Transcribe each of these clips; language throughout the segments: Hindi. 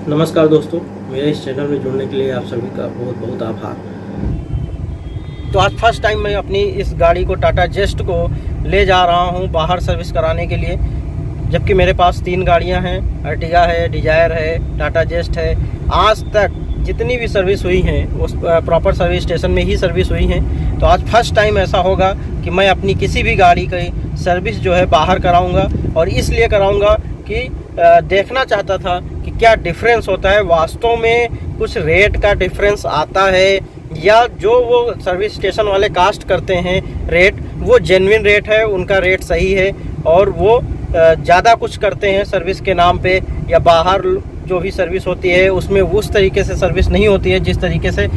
नमस्कार दोस्तों, मेरे इस चैनल में जुड़ने के लिए आप सभी का बहुत बहुत आभार। तो आज फर्स्ट टाइम मैं अपनी इस गाड़ी को टाटा जेस्ट को ले जा रहा हूं बाहर सर्विस कराने के लिए, जबकि मेरे पास 3 गाड़ियां हैं, अर्टिगा है, डिजायर है, टाटा जेस्ट है। आज तक जितनी भी सर्विस हुई हैं उस प्रॉपर सर्विस स्टेशन में ही सर्विस हुई हैं। तो आज फर्स्ट टाइम ऐसा होगा कि मैं अपनी किसी भी गाड़ी की सर्विस जो है बाहर कराऊंगा, और इसलिए कराऊंगा कि देखना चाहता था कि क्या डिफरेंस होता है, वास्तव में कुछ रेट का डिफरेंस आता है या जो वो सर्विस स्टेशन वाले कास्ट करते हैं रेट, वो जेन्युइन रेट है, उनका रेट सही है, और वो ज़्यादा कुछ करते हैं सर्विस के नाम पे, या बाहर जो भी सर्विस होती है उसमें उस तरीके से सर्विस नहीं होती है जिस तरीके से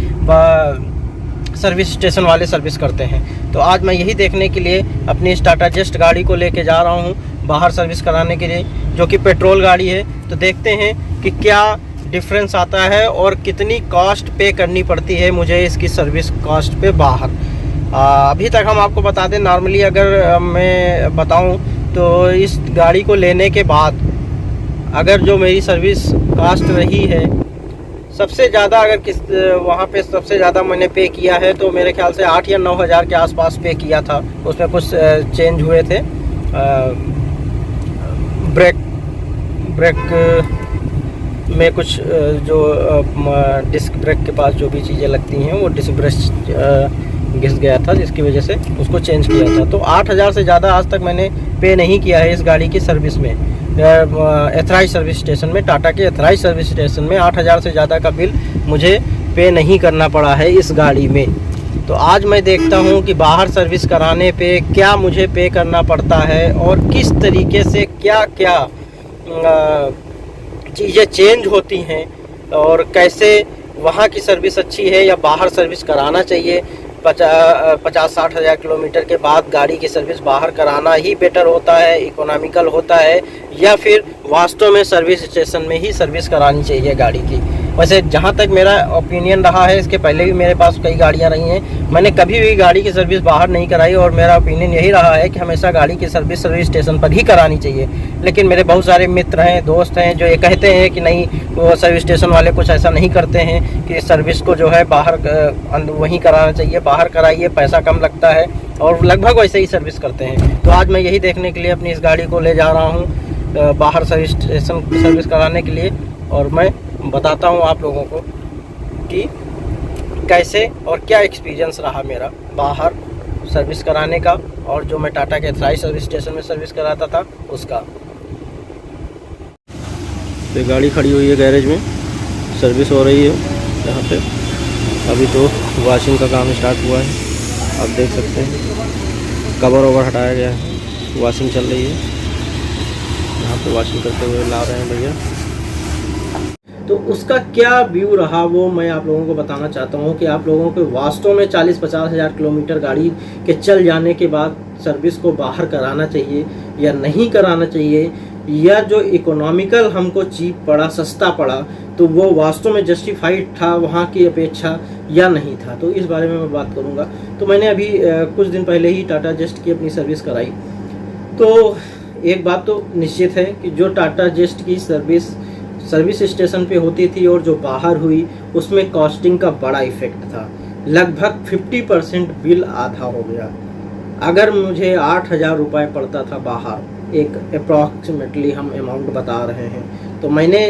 सर्विस स्टेशन वाले सर्विस करते हैं। तो आज मैं यही देखने के लिए अपनी इस टाटा जेस्ट गाड़ी को लेके जा रहा हूँ बाहर सर्विस कराने के लिए, जो कि पेट्रोल गाड़ी है। तो देखते हैं कि क्या डिफरेंस आता है और कितनी कॉस्ट पे करनी पड़ती है मुझे इसकी सर्विस कॉस्ट पे बाहर। अभी तक हम आपको बता दें, नॉर्मली अगर मैं बताऊं तो इस गाड़ी को लेने के बाद अगर जो मेरी सर्विस कॉस्ट रही है सबसे ज़्यादा, अगर वहाँ पे सबसे ज़्यादा मैंने पे किया है तो मेरे ख्याल से 8 या 9 हज़ार के आसपास पे किया था। उसमें कुछ चेंज हुए थे, ब्रेक में कुछ जो डिस्क ब्रेक के पास जो भी चीज़ें लगती हैं वो डिस्क ब्रेक घिस गया था, जिसकी वजह से उसको चेंज किया था। तो 8 हज़ार से ज़्यादा आज तक मैंने पे नहीं किया है इस गाड़ी की सर्विस में। एथराइज सर्विस स्टेशन में, टाटा के एथराइज सर्विस स्टेशन में 8 हज़ार से ज़्यादा का बिल मुझे पे नहीं करना पड़ा है इस गाड़ी में। तो आज मैं देखता हूं कि बाहर सर्विस कराने पे क्या मुझे पे करना पड़ता है और किस तरीके से क्या क्या चीज़ें चेंज होती हैं, और कैसे वहाँ की सर्विस अच्छी है या बाहर सर्विस कराना चाहिए। 50-60 हज़ार किलोमीटर के बाद गाड़ी की सर्विस बाहर कराना ही बेटर होता है, इकोनॉमिकल होता है, या फिर वास्तव में सर्विस स्टेशन में ही सर्विस करानी चाहिए गाड़ी की। वैसे जहाँ तक मेरा ओपिनियन रहा है, इसके पहले भी मेरे पास कई गाड़ियाँ रही हैं, मैंने कभी भी गाड़ी की सर्विस बाहर नहीं कराई, और मेरा ओपिनियन यही रहा है कि हमेशा गाड़ी की सर्विस स्टेशन पर ही करानी चाहिए। लेकिन मेरे बहुत सारे मित्र हैं, दोस्त हैं जो ये कहते हैं कि नहीं, वो सर्विस स्टेशन वाले कुछ ऐसा नहीं करते हैं कि सर्विस को जो है बाहर वहीं कराना चाहिए, बाहर कराइए, पैसा कम लगता है, और लगभग वैसे ही सर्विस करते हैं। तो आज मैं यही देखने के लिए अपनी इस गाड़ी को ले जा रहा हूँ बाहर सर्विस स्टेशन सर्विस कराने के लिए, और मैं बताता हूँ आप लोगों को कि कैसे और क्या एक्सपीरियंस रहा मेरा बाहर सर्विस कराने का, और जो मैं टाटा के एथराइज सर्विस स्टेशन में सर्विस कराता था उसका। तो गाड़ी खड़ी हुई है गैरेज में, सर्विस हो रही है यहाँ पे। अभी तो वॉशिंग का काम स्टार्ट हुआ है, आप देख सकते हैं कवर ओवर हटाया गया है, वॉशिंग चल रही है। यहाँ पे वॉशिंग करते हुए ला रहे हैं भैया। तो उसका क्या व्यू रहा वो मैं आप लोगों को बताना चाहता हूँ कि आप लोगों को वास्तव में 40-50 हज़ार किलोमीटर गाड़ी के चल जाने के बाद सर्विस को बाहर कराना चाहिए या नहीं कराना चाहिए, या जो इकोनॉमिकल हमको चीप पड़ा, सस्ता पड़ा, तो वो वास्तव में जस्टिफाइड था वहाँ की अपेक्षा या नहीं था। तो इस बारे में मैं बात करूँगा। तो मैंने अभी कुछ दिन पहले ही टाटा जेस्ट की अपनी सर्विस कराई। तो एक बात तो निश्चित है कि जो टाटा जेस्ट की सर्विस स्टेशन पे होती थी और जो बाहर हुई, उसमें कॉस्टिंग का बड़ा इफेक्ट था। लगभग 50% बिल आधा हो गया। अगर मुझे 8 हज़ार रुपये पड़ता था बाहर, एक अप्रॉक्सीमेटली हम अमाउंट बता रहे हैं, तो मैंने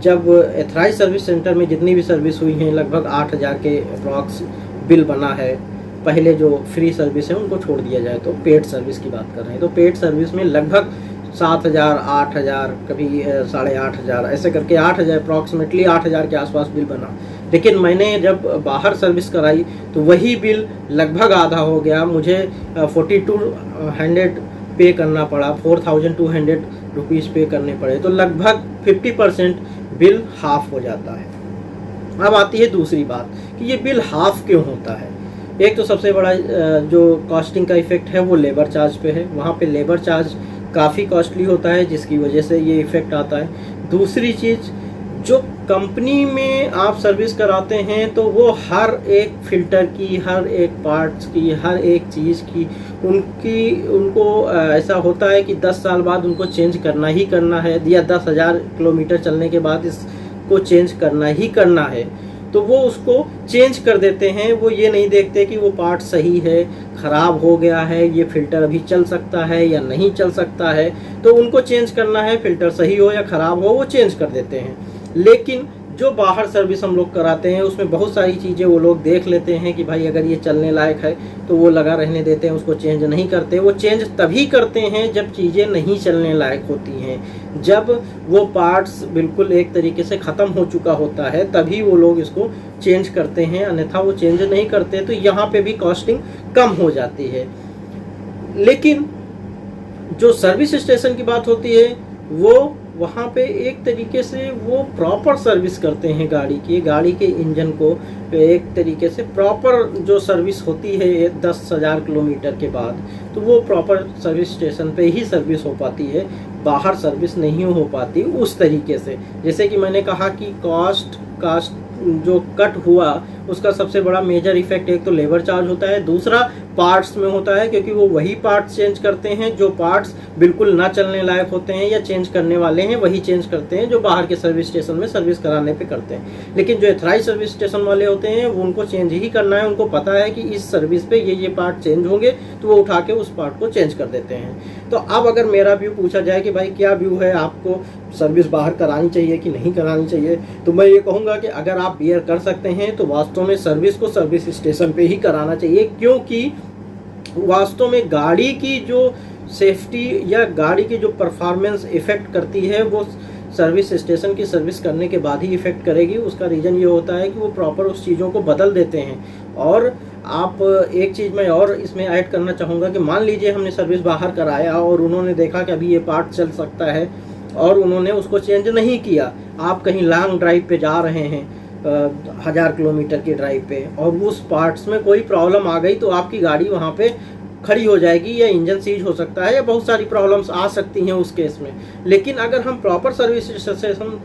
जब एथराइज सर्विस सेंटर में जितनी भी सर्विस हुई हैं लगभग 8 हज़ार के अप्रॉक्स बिल बना है। पहले जो फ्री सर्विस है उनको छोड़ दिया जाए तो पेड सर्विस की बात कर रहे हैं, तो पेड सर्विस में लगभग 7 हज़ार, 8 हज़ार, कभी 8.5 हज़ार, ऐसे करके 8 हज़ार, अप्रॉक्सीमेटली 8 हज़ार के आसपास बिल बना। लेकिन मैंने जब बाहर सर्विस कराई तो वही बिल लगभग आधा हो गया। मुझे 4200 पे करना पड़ा, 4200 रुपीज़ पे करने पड़े, तो लगभग 50% बिल हाफ हो जाता है। अब आती है दूसरी बात कि ये बिल हाफ क्यों होता है। एक तो सबसे बड़ा जो कॉस्टिंग का इफेक्ट है वो लेबर चार्ज पे है। वहाँ पे लेबर चार्ज काफ़ी कॉस्टली होता है, जिसकी वजह से ये इफ़ेक्ट आता है। दूसरी चीज़, जो कंपनी में आप सर्विस कराते हैं तो वो हर एक फ़िल्टर की, हर एक पार्ट्स की, हर एक चीज़ की उनको ऐसा होता है कि 10 साल बाद उनको चेंज करना ही करना है, या 10,000 किलोमीटर चलने के बाद इस को चेंज करना ही करना है तो वो उसको चेंज कर देते हैं। वो ये नहीं देखते कि वो पार्ट सही है, ख़राब हो गया है, ये फ़िल्टर अभी चल सकता है या नहीं चल सकता है, तो उनको चेंज करना है, फ़िल्टर सही हो या ख़राब हो वो चेंज कर देते हैं। लेकिन जो बाहर सर्विस हम लोग कराते हैं उसमें बहुत सारी चीज़ें वो लोग देख लेते हैं कि भाई अगर ये चलने लायक है तो वो लगा रहने देते हैं, उसको चेंज नहीं करते। वो चेंज तभी करते हैं जब चीज़ें नहीं चलने लायक होती हैं, जब वो पार्ट्स बिल्कुल एक तरीके से ख़त्म हो चुका होता है तभी वो लोग इसको चेंज करते हैं, अन्यथा वो चेंज नहीं करते। तो यहाँ पे भी कॉस्टिंग कम हो जाती है। लेकिन जो सर्विस स्टेशन की बात होती है वो वहाँ पे एक तरीके से वो प्रॉपर सर्विस करते हैं गाड़ी के इंजन को एक तरीके से प्रॉपर जो सर्विस होती है 10,000 किलोमीटर के बाद, तो वो प्रॉपर सर्विस स्टेशन पे ही सर्विस हो पाती है, बाहर सर्विस नहीं हो पाती उस तरीके से। जैसे कि मैंने कहा कि कास्ट जो कट हुआ उसका सबसे बड़ा मेजर इफेक्ट एक तो लेबर चार्ज होता है, दूसरा पार्ट्स में होता है, क्योंकि वो वही पार्ट्स चेंज करते हैं जो पार्ट्स बिल्कुल ना चलने लायक होते हैं या चेंज करने वाले हैं वही चेंज करते हैं जो बाहर के सर्विस स्टेशन में सर्विस कराने पे करते हैं। लेकिन जो एथराइज सर्विस स्टेशन वाले होते हैं वो उनको चेंज ही करना है, उनको पता है कि इस सर्विस पे ये पार्ट चेंज होंगे तो वो उठा के उस पार्ट को चेंज कर देते हैं। तो अब अगर मेरा व्यू पूछा जाए कि भाई क्या व्यू है, आपको सर्विस बाहर करानी चाहिए कि नहीं करानी चाहिए, तो मैं ये कहूँगा कि अगर आप बियर कर सकते हैं तो वास्तव में सर्विस को सर्विस स्टेशन पे ही कराना चाहिए, क्योंकि वास्तव में गाड़ी की जो सेफ्टी या गाड़ी की जो परफॉर्मेंस इफ़ेक्ट करती है वो सर्विस स्टेशन की सर्विस करने के बाद ही इफ़ेक्ट करेगी। उसका रीज़न ये होता है कि वो प्रॉपर उस चीज़ों को बदल देते हैं। और आप एक चीज़ मैं और इसमें ऐड करना चाहूँगा कि मान लीजिए हमने सर्विस बाहर कराया और उन्होंने देखा कि अभी ये पार्ट चल सकता है और उन्होंने उसको चेंज नहीं किया। आप कहीं लॉन्ग ड्राइव पे जा रहे हैं 1000 किलोमीटर की ड्राइव पे और उस पार्ट्स में कोई प्रॉब्लम आ गई तो आपकी गाड़ी वहाँ पे खड़ी हो जाएगी या इंजन सीज हो सकता है या बहुत सारी प्रॉब्लम्स आ सकती हैं उस केस में। लेकिन अगर हम प्रॉपर सर्विस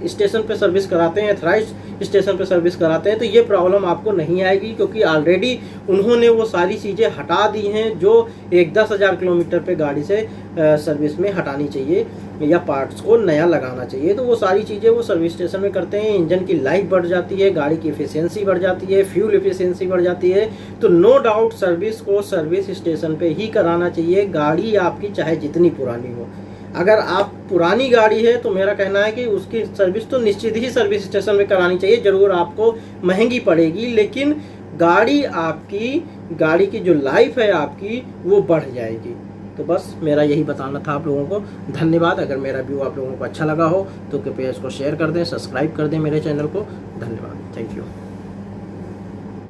स्टेशन पे सर्विस कराते हैं, एथराइज स्टेशन पे सर्विस कराते हैं, तो ये प्रॉब्लम आपको नहीं आएगी, क्योंकि ऑलरेडी उन्होंने वो सारी चीज़ें हटा दी हैं जो एक 10,000 किलोमीटर पे गाड़ी से सर्विस में हटानी चाहिए या पार्ट्स को नया लगाना चाहिए। तो वो सारी चीज़ें वो सर्विस स्टेशन में करते हैं। इंजन की लाइफ बढ़ जाती है, गाड़ी की एफिशिएंसी बढ़ जाती है, फ्यूल एफिशिएंसी बढ़ जाती है। तो नो डाउट सर्विस को सर्विस स्टेशन पे ही कराना चाहिए, गाड़ी आपकी चाहे जितनी पुरानी हो। अगर आप पुरानी गाड़ी है तो मेरा कहना है कि उसकी सर्विस तो निश्चित ही सर्विस स्टेशन में करानी चाहिए। ज़रूर आपको महंगी पड़ेगी, लेकिन गाड़ी की जो लाइफ है आपकी वो बढ़ जाएगी। तो बस मेरा यही बताना था आप लोगों को। धन्यवाद। अगर मेरा व्यू आप लोगों को अच्छा लगा हो तो कृपया इसको शेयर कर दें, सब्सक्राइब कर दें मेरे चैनल को। धन्यवाद। Thank you.